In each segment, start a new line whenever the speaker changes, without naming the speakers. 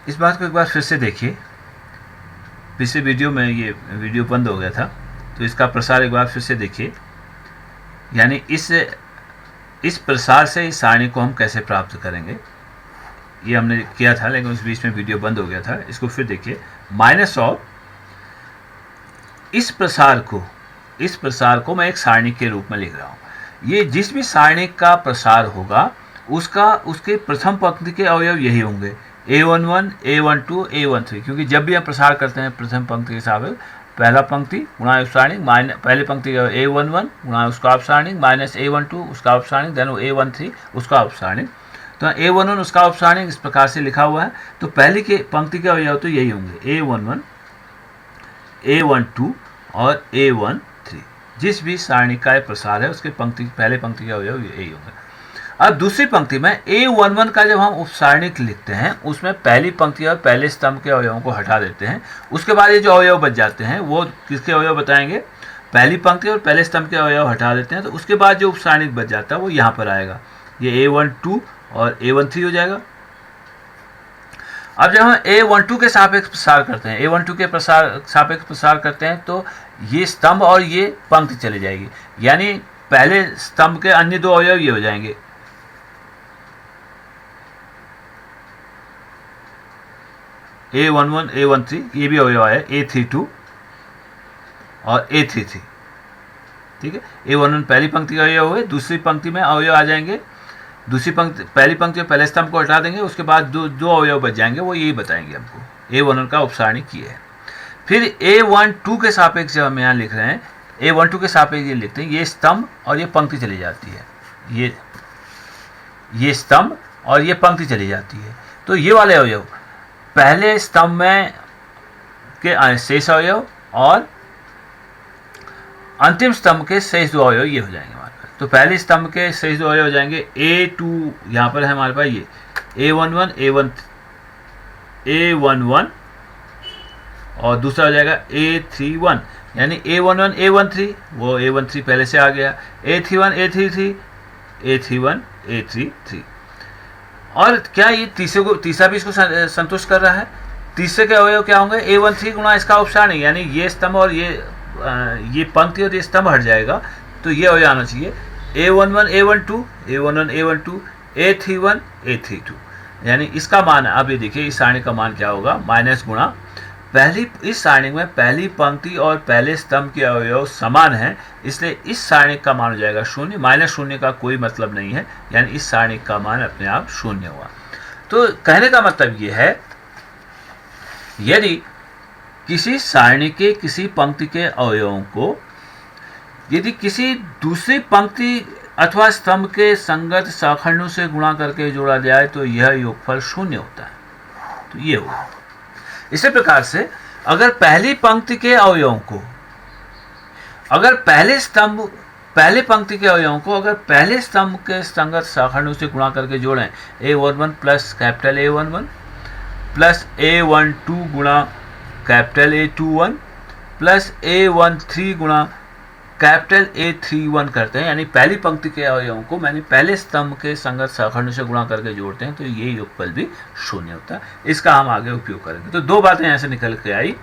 इस बात को एक बार फिर से देखिए। पिछले वीडियो में ये वीडियो बंद हो गया था, तो इसका प्रसार एक बार फिर से देखिए। यानी इस प्रसार से इस सारणी को हम कैसे प्राप्त करेंगे, ये हमने किया था, लेकिन उस बीच में वीडियो बंद हो गया था। इसको फिर देखिए। माइनस ऑफ इस प्रसार को मैं एक सारणी के रूप में लिख रहा हूँ। ये जिस भी सारणी का प्रसार होगा उसके प्रथम पंक्ति के अवयव यही होंगे, A11, A12, A13, क्योंकि जब भी हम प्रसार करते हैं प्रथम पंक्ति के साथ पहला पंक्ति गुणा उपसारणी पहले पंक्ति का A11 गुणा उसका उपसारणी माइनस A12 उसका उपसारणी, देन A13 उसका उपसारणी। तो A11 उसका उपसारणी इस प्रकार से लिखा हुआ है। तो पहली के पंक्ति के अवयव तो यही होंगे, A11, A12 और A13। जिस भी सारणी का प्रसार है उसके पहले पंक्ति के अवयव यही होंगे। अब दूसरी पंक्ति में A11 का जब हम उपसारणी लिखते हैं उसमें पहली पंक्ति और पहले स्तंभ के अवयवों को हटा देते हैं। उसके बाद ये जो अवयव बच जाते हैं वो किसके अवयव बताएंगे, पहली पंक्ति और पहले स्तंभ के अवयव हटा देते हैं। तो उसके बाद जो उपसारणी बच जाता है वो यहाँ पर आएगा, ये A12 और A13 हो जाएगा। अब जब हम A12 के सापेक्ष प्रसार करते हैं, A12 के सापेक्ष प्रसार करते हैं तो ये स्तंभ और ये पंक्ति चली जाएगी, यानी पहले स्तंभ के अन्य दो अवयव ये हो जाएंगे, A11, A13, ये भी अवयव है A32 और A33। ठीक है, A11 पहली पंक्ति का अवयव हुए, दूसरी पंक्ति में अवयव आ जाएंगे, पहली पंक्ति में पहले स्तंभ को हटा देंगे, उसके बाद दो अवयव बच जाएंगे, वो यही बताएंगे हमको। A11 का उपसारणी किए है। फिर A12 के सापेक्ष जब हम यहाँ लिख रहे हैं, A12 के सापेक्ष ये लिखते हैं, ये स्तंभ और ये पंक्ति चली जाती है, ये स्तंभ और ये पंक्ति चली जाती है। तो ये वाले अवयव पहले स्तंभ में के शेष अवयव और अंतिम स्तंभ के शेष दो अवयव ये हो जाएंगे हमारे पास। तो पहले स्तंभ के शेष दो अवयव हो जाएंगे A2, यहाँ पर है हमारे पास ये A11, A11 और दूसरा हो जाएगा A31, यानी A11, A13, वो A13 पहले से आ गया, A31, A33, A31, A33। और क्या ये तीसरा भी इसको संतुष्ट कर रहा है। तीसरे के अवयव क्या होंगे, A13 गुणा इसका उपसारणी, यानी ये स्तंभ और ये पंक्ति और ये स्तंभ हट जाएगा, तो ये अवयव आना चाहिए A11, A12, A11, A12, A31, A32। यानी इसका मान, अब ये देखिए इस सारणी का मान क्या होगा, माइनस गुणा इस सारणी में पहली पंक्ति और पहले स्तंभ के अवयव समान हैं, इसलिए इस सारणी का मान हो जाएगा 0। माइनस 0 का कोई मतलब नहीं है, यानी इस सारणी का मान अपने आप 0 हुआ। तो कहने का मतलब ये है, यदि किसी सारणी के किसी पंक्ति के अवयवों को यदि किसी दूसरी पंक्ति अथवा स्तंभ के संगत शाखंडों से गुणा करके जोड़ा जाए तो यह योगफल 0 होता है। तो ये होगा। इसी प्रकार से अगर पहली पंक्ति के अवयवों को अगर पहले पंक्ति के अवयवों को अगर पहले स्तंभ के संगत शाखंडों से गुणा करके जोड़ें, A11 plus capital A11 plus A12 गुणा कैपिटल A21 प्लस A13 गुणा कैपिटल A31 करते हैं, यानी पहली पंक्ति के अवयवों को मैंने पहले स्तंभ के संगत शाखंड से गुणा करके जोड़ते हैं, तो ये योगफल भी 0 होता है। इसका हम आगे उपयोग करेंगे। तो दो बातें ऐसे निकल के आई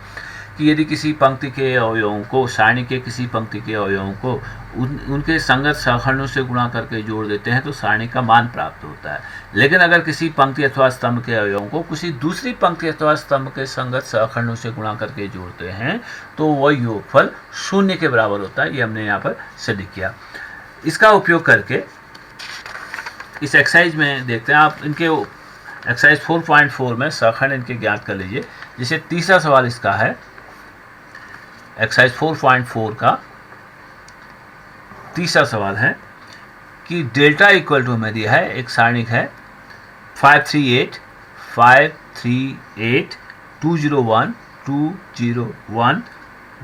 कि यदि किसी पंक्ति के अवयवों को, सारणी के किसी पंक्ति के अवयवों को उनके संगत शाखंडों से गुणा करके जोड़ देते हैं तो सारणी का मान प्राप्त होता है। लेकिन अगर किसी पंक्ति अथवा स्तंभ के अवयवों को किसी दूसरी पंक्ति अथवा स्तंभ के संगत शाखंडों से गुणा करके जोड़ते हैं तो वह योगफल 0 के बराबर होता है। ये हमने यहाँ पर सिद्ध किया। इसका उपयोग करके इस एक्सरसाइज में देखते हैं, आप इनके एक्सरसाइज 4.4 में शाखंड इनके ज्ञात कर लीजिए। जैसे तीसरा सवाल इसका है, एक्सरसाइज 4.4 का तीसरा सवाल है कि डेल्टा इक्वल टू हमें दिया है, एक सारणिक है 538 538 201 201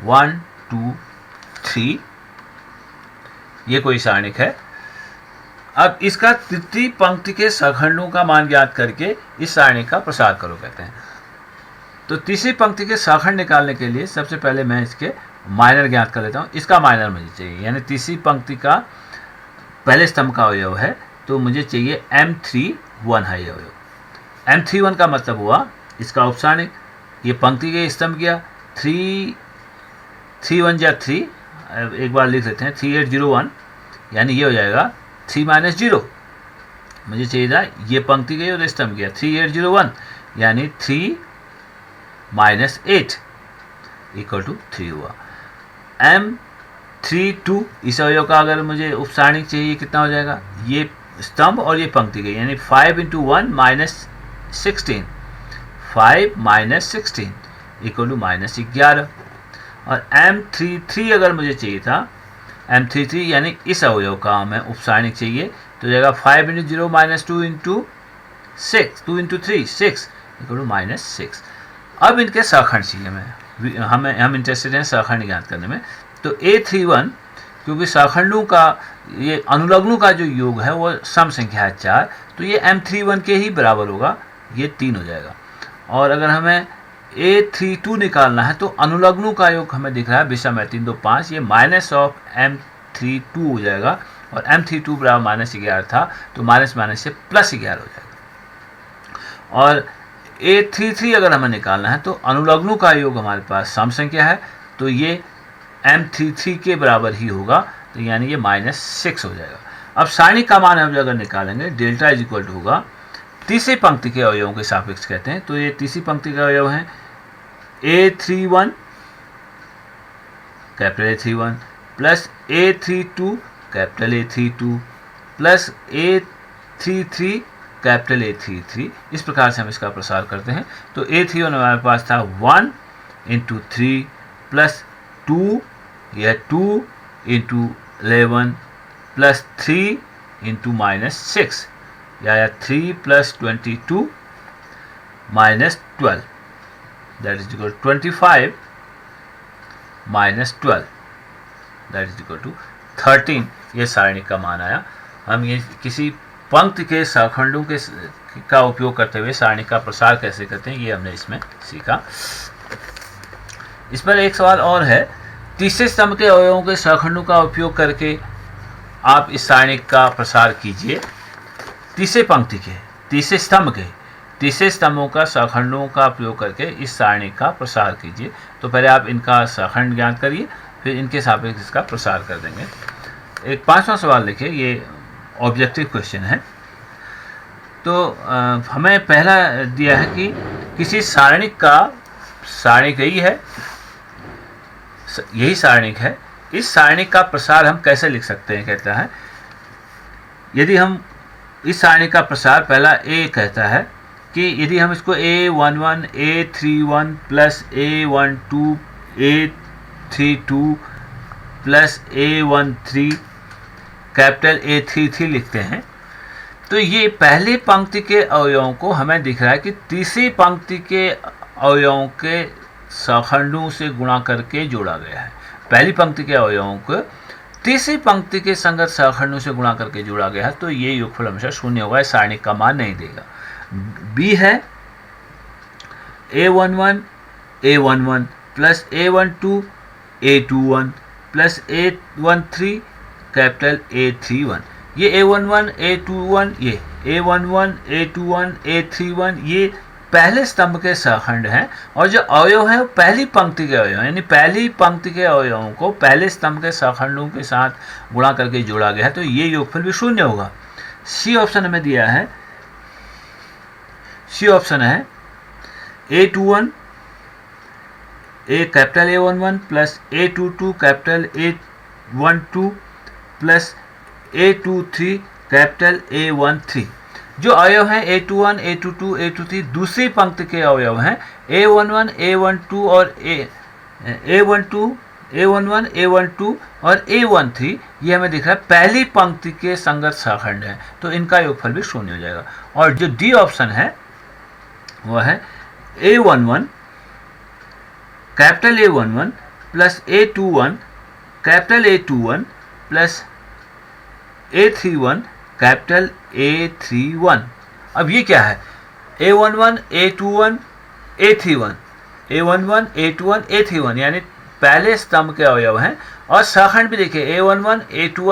1 2 3, ये कोई सारणिक है। अब इसका तृतीय पंक्ति के शाखंडों का मान ज्ञात करके इस सारणी का प्रसार करो कहते हैं। तो तीसरी पंक्ति के शाखंड निकालने के लिए सबसे पहले मैं इसके माइनर ज्ञात कर लेता हूँ। इसका माइनर मुझे चाहिए, यानी तीसरी पंक्ति का पहले स्तंभ का अवयव है तो मुझे चाहिए M31 है ये अवयव। M31 का मतलब हुआ इसका उपसारणिक, ये पंक्ति के स्तंभ गया 3 1 जा 3, एक बार लिख लेते हैं 3801, यानी ये हो जाएगा 3 माइनस 0, मुझे चाहिए था ये पंक्ति गई और स्तंभ गया 3801, यानी 3 माइनस 8 इक्वल टू 3 हुआ। M32 इस अवयव का अगर मुझे उपसारणिक चाहिए कितना हो जाएगा, ये स्तंभ और ये पंक्ति गई, यानी 5 into 1 minus 16, 5 minus 16 equal to minus 11। और M33 अगर मुझे चाहिए था, M33 यानी इस अवयव का हमें उपसारणिक चाहिए, तो हो जाएगा 5 into 0 minus 2 into 6, 2 into 3 6 equal to minus 6। अब इनके सहखंड चाहिए हम इंटरेस्टेड हैं सहखंड ज्ञात करने में। तो A31 क्योंकि सहखंडों का ये अनुलग्नों का जो योग है वो सम संख्या है 4, तो ये M31 के ही बराबर होगा, ये 3 हो जाएगा। और अगर हमें A32 निकालना है तो अनुलग्नों का योग हमें दिख रहा है विषम है 3 2 5, ये माइनस ऑफ M32 हो जाएगा, और M32 बराबर माइनस 11 था, तो माइनस माइनस से प्लस 11 हो जाएगा। और A33 अगर हमें निकालना है तो अनुलग्नों का योग हमारे पास सम संख्या है, तो ये M33 के बराबर ही होगा, तो यानी ये माइनस 6 हो जाएगा। अब सारणी का मान हम अगर निकालेंगे, डेल्टा इज इक्वल टू होगा तीसरी पंक्ति के अवयवों के सापेक्ष कहते हैं, तो ये तीसरी पंक्ति के अवयव हैं A31 capital A31 plus A32 capital A32 plus A33 capital A33, इस प्रकार से हम इसका प्रसार करते हैं। तो A31 हमारे पास था 1 इंटू 3 प्लस 2, यह 2 इंटू 11 प्लस 3 इंटू माइनस 6, या 3 plus 22 minus 12, that is equal 25 minus 12, that is equal to 13। ये सारणी का मान आया। हम ये किसी पंक्ति के सहखंडों के का उपयोग करते हुए सारणी का प्रसार कैसे करते हैं, ये हमने इसमें सीखा। इस पर एक सवाल और है, तीसरे स्तंभ के अवयवों के सहखंडों का उपयोग करके आप इस सारणी का प्रसार कीजिए। तीसरे पंक्ति के, तीसरे स्तंभ के, तीसरे स्तंभों का सहखंडों का प्रयोग करके इस सारणी का प्रसार कीजिए। तो पहले आप इनका सहखंड ज्ञात करिए, फिर इनके सापेक्ष इसका प्रसार कर देंगे। एक 5वां सवाल देखिए, ये ऑब्जेक्टिव क्वेश्चन है। तो हमें पहला दिया है कि किसी सारणिक का, सारणिक यही है, यही सारणिक है, इस सारणिक का प्रसार हम कैसे लिख सकते हैं, कहता है यदि हम इस सारणी का प्रसार, पहला A कहता है कि यदि हम इसको A11 A31 plus A12 A32 plus A13 capital A33 लिखते हैं, तो ये पहली पंक्ति के अवयवों को हमें दिख रहा है कि तीसरी पंक्ति के अवयवों के सहखंडों से गुणा करके जोड़ा गया है। पहली पंक्ति के अवयवों को तीसरी पंक्ति के संगत सहखंडों से गुणा करके जोड़ा गया है, तो ये योगफल हमेशा शून्य होगा, सारणी का मान नहीं देगा। B है A11 A11 plus A12 A21 plus A13 capital A31, ये A11 A21, ये A11 A21 A31 ये पहले स्तंभ के सहखंड हैं, और जो अवयव है वो पहली पंक्ति के अवयव, यानी पहली पंक्ति के अवयवों को पहले स्तंभ के सहखंडों के साथ गुणा करके जोड़ा गया है, तो ये योगफल भी शून्य होगा। सी ऑप्शन हमें दिया है, सी ऑप्शन है A21 A capital A11 plus A22 capital A12 plus A23 capital A13। जो अवयव हैं A21 A22 A23 दूसरी पंक्ति के अवयव हैं A11 A12 और A12 A11 A12 और A13, ये हमें दिख रहा है पहली पंक्ति के संगत सहखंड हैं, तो इनका योगफल भी शून्य हो जाएगा। और जो डी ऑप्शन है वह है A11 capital A11 plus A21 capital A21 plus A31 capital A31। अब ये क्या है, A11 A21 A31, A11 A21 A31, यानी पहले स्तंभ के अवयव हैं, और सहखंड भी देखिए A11 A21